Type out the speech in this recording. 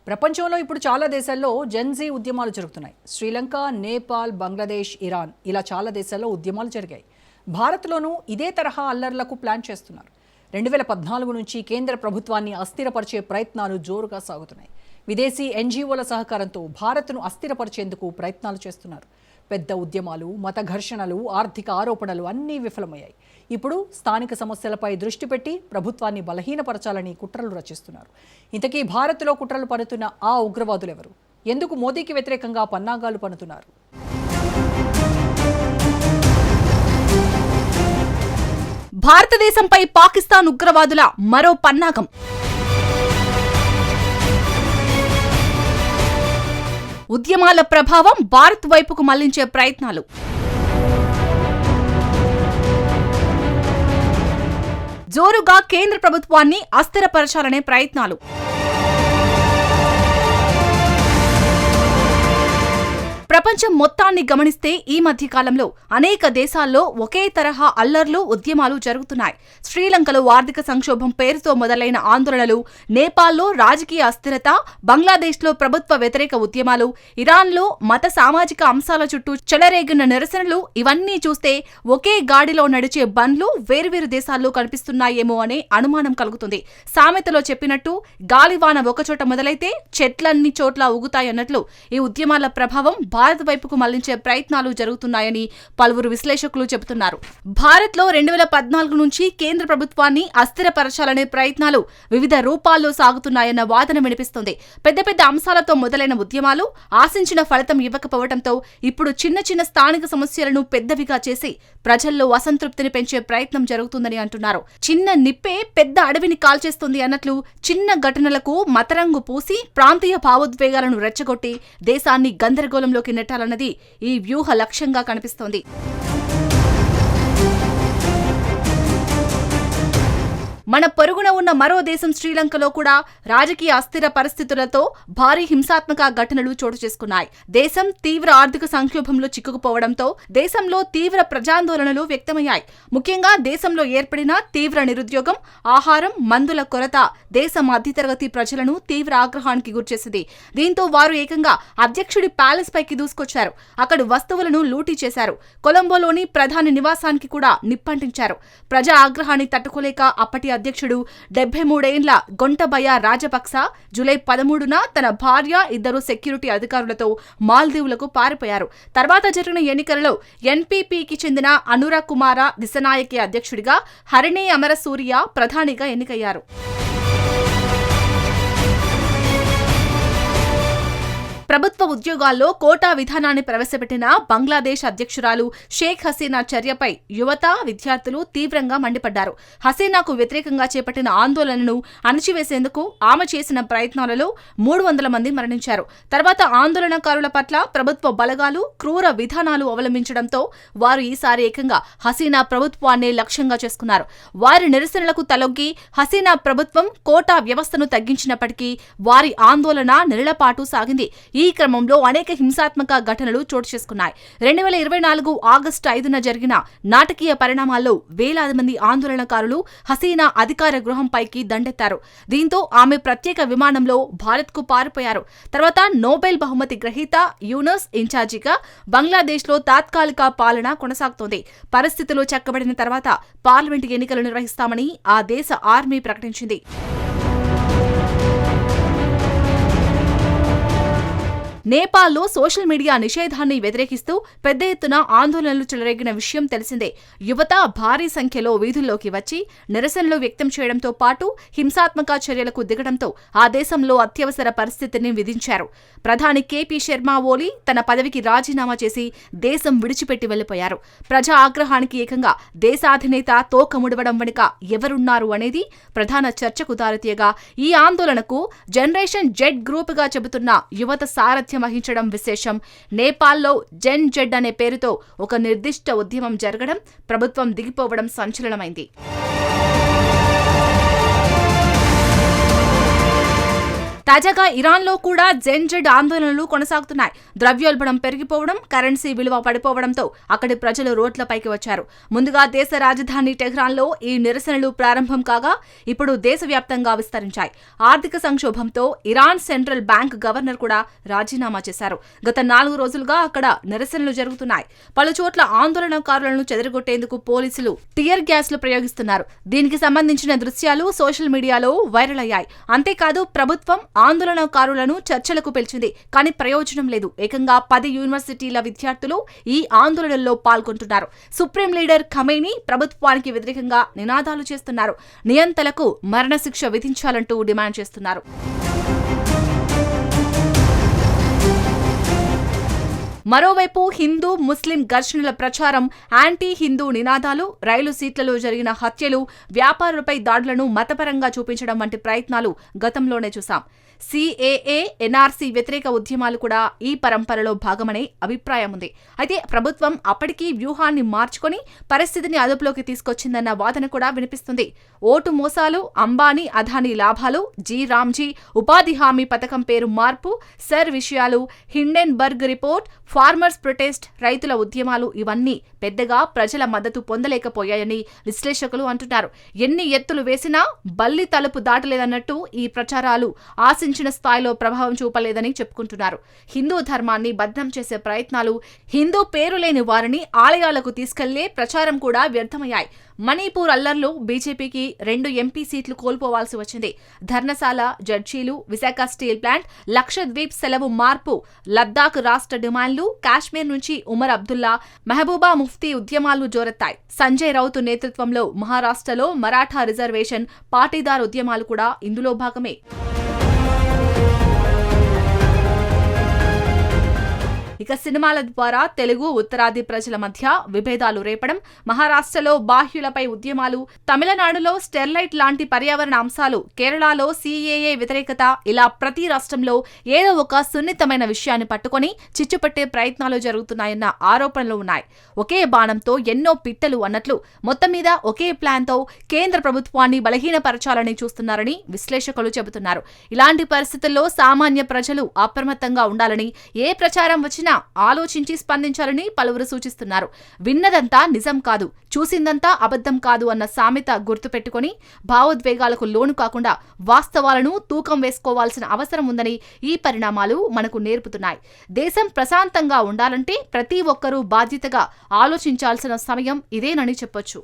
ప్రపంచంలో ఇప్పుడు చాలా దేశాల్లో జెన్జీ ఉద్యమాలు జరుగుతున్నాయి. శ్రీలంక, నేపాల్, బంగ్లాదేశ్, ఇరాన్ ఇలా చాలా దేశాల్లో ఉద్యమాలు జరిగాయి. భారత్లోనూ ఇదే తరహా అల్లర్లకు ప్లాన్ చేస్తున్నారు. 2014 నుంచి కేంద్ర ప్రభుత్వాన్ని అస్థిరపరిచే ప్రయత్నాలు జోరుగా సాగుతున్నాయి. విదేశీ ఎన్జీఓల సహకారంతో భారత్ను అస్థిరపరిచేందుకు ప్రయత్నాలు చేస్తున్నారు. పెద్ద ఉద్యమాలు, మత ఘర్షణలు, ఆర్థిక ఆరోపణలు అన్నీ విఫలమయ్యాయి. ఇప్పుడు స్థానిక సమస్యలపై దృష్టి పెట్టి ప్రభుత్వాన్ని బలహీనపరచాలని కుట్రలు రచిస్తున్నారు. ఇంతకీ భారత్లో కుట్రలు పన్నుతున్న ఆ ఉగ్రవాదులు ఎవరు? ఎందుకు మోదీకి వ్యతిరేకంగా పన్నాగాలు పన్నుతున్నారు? భారతదేశంపై పాకిస్తాన్ ఉగ్రవాదుల మరో పన్నాగం. ఉద్యమాల ప్రభావం భారత్ వైపుకు మళ్లించే ప్రయత్నాలు. జోరుగా కేంద్ర ప్రభుత్వాన్ని అస్థిరపరచాలనే ప్రయత్నాలు. ప్రపంచం మొత్తాన్ని గమనిస్తే ఈ మధ్య కాలంలో అనేక దేశాల్లో ఒకే తరహా అల్లర్లు, ఉద్యమాలు జరుగుతున్నాయి. శ్రీలంకలో ఆర్థిక సంక్షోభం పేరుతో మొదలైన ఆందోళనలు, నేపాల్లో రాజకీయ అస్థిరత, బంగ్లాదేశ్లో ప్రభుత్వ వ్యతిరేక ఉద్యమాలు, ఇరాన్లో మత సామాజిక అంశాల చుట్టూ చెలరేగిన నిరసనలు ఇవన్నీ చూస్తే ఒకే గాడిలో నడిచే బండ్లు వేర్వేరు దేశాల్లో కనిపిస్తున్నాయేమో అనే అనుమానం కలుగుతుంది. సామెతలో చెప్పినట్టు గాలివాన ఒకచోట మొదలైతే చెట్లన్ని చోట్ల ఊగుతాయన్నట్లు ఈ ఉద్యమాల ప్రభావం భారత్ వైపుకు మళ్లించే ప్రయత్నాలు జరుగుతున్నాయని పలువురు విశ్లేషకులు చెబుతున్నారు. భారత్లో 2014 నుంచి కేంద్ర ప్రభుత్వాన్ని అస్థిరపరచాలనే ప్రయత్నాలు వివిధ రూపాల్లో సాగుతున్నాయన్న వాదన వినిపిస్తోంది. పెద్ద పెద్ద అంశాలతో మొదలైన ఉద్యమాలు ఆశించిన ఫలితం ఇవ్వకపోవడంతో ఇప్పుడు చిన్న చిన్న స్థానిక సమస్యలను పెద్దవిగా చేసి ప్రజల్లో అసంతృప్తిని పెంచే ప్రయత్నం జరుగుతుందని అంటున్నారు. చిన్న నిప్పే పెద్ద అడవిని కాల్చేస్తుంది అన్నట్లు చిన్న ఘటనలకు మతరంగు పూసి ప్రాంతీయ భావోద్వేగాలను రెచ్చగొట్టి దేశాన్ని గందరగోళంలోకి నెట్టాలన్నది ఈ వ్యూహ లక్ష్యంగా కనిపిస్తోంది. మన పొరుగున ఉన్న మరో దేశం శ్రీలంకలో కూడా రాజకీయ అస్థిర పరిస్థితులతో భారీ హింసాత్మక ఘటనలు చోటు చేసుకున్నాయి. దేశం తీవ్ర ఆర్థిక సంక్షోభంలో చిక్కుకుపోవడంతో దేశంలో తీవ్ర ప్రజాందోళనలు వ్యక్తమయ్యాయి. ముఖ్యంగా దేశంలో ఏర్పడిన తీవ్ర నిరుద్యోగం, ఆహారం, మందుల కొరత దేశ మధ్యతరగతి ప్రజలను తీవ్ర ఆగ్రహానికి గురిచేసింది. దీంతో వారు ఏకంగా అధ్యక్షుడి ప్యాలెస్ పైకి దూసుకొచ్చారు. అక్కడి వస్తువులను లూటీ చేశారు. కొలంబోలోని ప్రధాని నివాసానికి కూడా నిప్పంటించారు. ప్రజా ఆగ్రహాన్ని తట్టుకోలేక అప్పటి అధ్యక్షుడు 73 ఏళ్ల గొంటబయ రాజపక్స జూలై 13న తన భార్య, 2 సెక్యూరిటీ అధికారులతో మాల్దీవులకు పారిపోయారు. తర్వాత జరిగిన ఎన్నికలలో ఎన్పీపీకి చెందిన అనురా కుమార దిశనాయకే అధ్యక్షుడిగా, హరిణి అమరసూరియ ప్రధానిగా ఎన్నికయ్యారు. ప్రభుత్వ ఉద్యోగాల్లో కోటా విధానాన్ని ప్రవేశపెట్టిన బంగ్లాదేశ్ అధ్యక్షురాలు షేక్ హసీనా చర్యపై యువత, విద్యార్థులు తీవ్రంగా మండిపడ్డారు. హసీనాకు వ్యతిరేకంగా చేపట్టిన ఆందోళనను అణచివేసేందుకు ఆమె చేసిన ప్రయత్నాలలో 300 మంది మరణించారు. తర్వాత ఆందోళనకారుల పట్ల ప్రభుత్వ బలగాలు క్రూర విధానాలు అవలంబించడంతో వారు ఈసారి ఏకంగా హసీనా ప్రభుత్వాన్నే లక్ష్యంగా చేసుకున్నారు. వారి నిరసనలకు తలొగ్గి హసీనా ప్రభుత్వం కోటా వ్యవస్థను తగ్గించినప్పటికీ వారి ఆందోళన నెలలపాటు సాగింది. ఈ క్రమంలో అనేక హింసాత్మక ఘటనలు చోటు చేసుకున్నాయి. 2024 ఆగస్టు 5న జరిగిన నాటకీయ పరిణామాల్లో వేలాది మంది ఆందోళనకారులు హసీనా అధికార గృహంపైకి దండెత్తారు. దీంతో ఆమె ప్రత్యేక విమానంలో భారత్కు పారిపోయారు. తర్వాత నోబెల్ బహుమతి గ్రహీత యూనస్ ఇన్ఛార్జిగా బంగ్లాదేశ్లో తాత్కాలిక పాలన కొనసాగుతోంది. పరిస్థితులు చక్కబడిన తర్వాత పార్లమెంటు ఎన్నికలు నిర్వహిస్తామని ఆ దేశ ఆర్మీ ప్రకటించింది. నేపాల్లో సోషల్ మీడియా నిషేధాన్ని వ్యతిరేకిస్తూ పెద్ద ఎత్తున ఆందోళనలు చెలరేగిన విషయం తెలిసిందే. యువత భారీ సంఖ్యలో వీధుల్లోకి వచ్చి నిరసనలు వ్యక్తం చేయడంతో పాటు హింసాత్మక చర్యలకు దిగడంతో ఆ దేశంలో అత్యవసర పరిస్థితిని విధించారు. ప్రధాని కేపీ శర్మ ఓలీ తన పదవికి రాజీనామా చేసి దేశం విడిచిపెట్టి వెళ్లిపోయారు. ప్రజా ఆగ్రహానికి ఏకంగా దేశాధినేత తోక ముడవడం వెనుక ఎవరున్నారు అనేది ప్రధాన చర్చకు దారితీయగా ఈ ఆందోళనకు జనరేషన్ జెడ్ గ్రూపుగా చెబుతున్న యువత సారథ్యం వహించడం విశేషం. నేపాల్లో జెన్ జెడ్ అనే పేరుతో ఒక నిర్దిష్ట ఉద్యమం జరగడం, ప్రభుత్వం దిగిపోవడం సంచలనమైంది. తాజాగా ఇరాన్లో కూడా జెడ్ ఆందోళనలు కొనసాగుతున్నాయి. ద్రవ్యోల్బణం పెరిగిపోవడం, కరెన్సీ విలువ పడిపోవడంతో అక్కడి ప్రజలు రోడ్లపైకి వచ్చారు. ముందుగా దేశ రాజధాని టెహ్రాన్లో ఈ నిరసనలు ప్రారంభం కాగా ఇప్పుడు దేశవ్యాప్తంగా విస్తరించాయి. ఆర్థిక సంక్షోభంతో ఇరాన్ సెంట్రల్ బ్యాంక్ గవర్నర్ కూడా రాజీనామా చేశారు. గత 4 రోజులుగా అక్కడ నిరసనలు జరుగుతున్నాయి. పలుచోట్ల ఆందోళనకారులను చెదరగొట్టేందుకు పోలీసులు టియర్ గ్యాస్లు ప్రయోగిస్తున్నారు. దీనికి సంబంధించిన దృశ్యాలు సోషల్ మీడియాలో వైరల్ అయ్యాయి. అంతేకాదు ప్రభుత్వం ఆందోళనకారులను చర్చలకు పిలిచింది. కానీ ప్రయోజనం లేదు. ఏకంగా 10 యూనివర్సిటీల విద్యార్థులు ఈ ఆందోళనల్లో పాల్గొంటున్నారు. సుప్రీం లీడర్ ఖమేనీ ప్రభుత్వానికి వ్యతిరేకంగా నినాదాలు చేస్తున్నారు. నియంతలకు మరణశిక్ష విధించాలంటూ డిమాండ్ చేస్తున్నారు. మరోవైపు హిందూ ముస్లిం ఘర్షణల ప్రచారం, యాంటీ హిందూ నినాదాలు, రైలు సీట్లలో జరిగిన హత్యలు, వ్యాపారులపై దాడులను మతపరంగా చూపించడం వంటి ప్రయత్నాలు గతంలోనే చూశాం. CAA, NRC వ్యతిరేక ఉద్యమాలు కూడా ఈ పరంపరలో భాగమనే అభిప్రాయం ఉంది. అయితే ప్రభుత్వం అప్పటికీ వ్యూహాన్ని మార్చుకొని పరిస్థితిని అదుపులోకి తీసుకొచ్చిందన్న వాదన కూడా వినిపిస్తుంది. ఓటు మోసాలు, అంబానీ అదానీ లాభాలు, రామ్జీ ఉపాధి హామీ పథకం పేరు మార్పు, సర్ విషయాలు, హిండెన్బర్గ్ రిపోర్ట్, ఫార్మర్స్ ప్రొటెస్ట్, రైతుల ఉద్యమాలు ఇవన్నీ పెద్దగా ప్రజల మద్దతు పొందలేకపోయాయని విశ్లేషకులు అంటున్నారు. ఎన్ని ఎత్తులు వేసినా బల్లి తలుపు దాటలేదన్నట్టు ఈ ప్రచారాలు ఆశించిన స్థాయిలో ప్రభావం చూపలేదని చెప్పుకుంటున్నారు. హిందూ ధర్మాన్ని బద్నం చేసే ప్రయత్నాలు, హిందూ పేరు లేని వారిని ఆలయాలకు తీసుకెళ్లే ప్రచారం కూడా వ్యర్థమయ్యాయి. మణిపూర్ అల్లర్లు బీజేపీకి 2 ఎంపీ సీట్లు కోల్పోవాల్సి వచ్చింది. ధర్నశాల జడ్జీలు, విశాఖ స్టీల్ ప్లాంట్, లక్షద్వీప్ సెలవు మార్పు, లద్దాఖ్ రాష్ట్ర డిమాండ్లు, కాశ్మీర్ నుంచి ఉమర్ అబ్దుల్లా, మెహబూబా ముఫ్తీ ఉద్యమాలు జోరెత్తాయి. సంజయ్ రౌత్ నేతృత్వంలో మహారాష్ట్రలో మరాఠా రిజర్వేషన్, పాటీదార్ ఉద్యమాలు కూడా ఇందులో భాగమే. ఇక సినిమాల ద్వారా తెలుగు ఉత్తరాది ప్రజల మధ్య విభేదాలు రేపడం, మహారాష్ట్రలో బాహ్యులపై ఉద్యమాలు, తమిళనాడులో స్టెర్లైట్ లాంటి పర్యావరణ అంశాలు, కేరళలో CAA వ్యతిరేకత, ఇలా ప్రతి రాష్ట్రంలో ఏదో ఒక సున్నితమైన విషయాన్ని పట్టుకొని చిచ్చుపట్టే ప్రయత్నాలు జరుగుతున్నాయన్న ఆరోపణలు ఉన్నాయి. ఒకే బాణంతో ఎన్నో పిట్టలు అన్నట్లు మొత్తం మీద ఒకే ప్లాన్తో కేంద్ర ప్రభుత్వాన్ని బలహీనపరచాలని చూస్తున్నారని విశ్లేషకులు చెబుతున్నారు. ఇలాంటి పరిస్థితుల్లో సామాన్య ప్రజలు అప్రమత్తంగా ఉండాలని, ఏ ప్రచారం వచ్చినా ఆలోచించి స్పందించాలని పలువురు సూచిస్తున్నారు. విన్నదంతా నిజం కాదు, చూసిందంతా అబద్ధం కాదు అన్న సామెత గుర్తుపెట్టుకుని భావోద్వేగాలకు లోను కాకుండా వాస్తవాలను తూకం వేసుకోవాల్సిన అవసరం ఉందని ఈ పరిణామాలు మనకు నేర్పుతున్నాయి. దేశం ప్రశాంతంగా ఉండాలంటే ప్రతి ఒక్కరూ బాధ్యతగా ఆలోచించాల్సిన సమయం ఇదేనని చెప్పొచ్చు.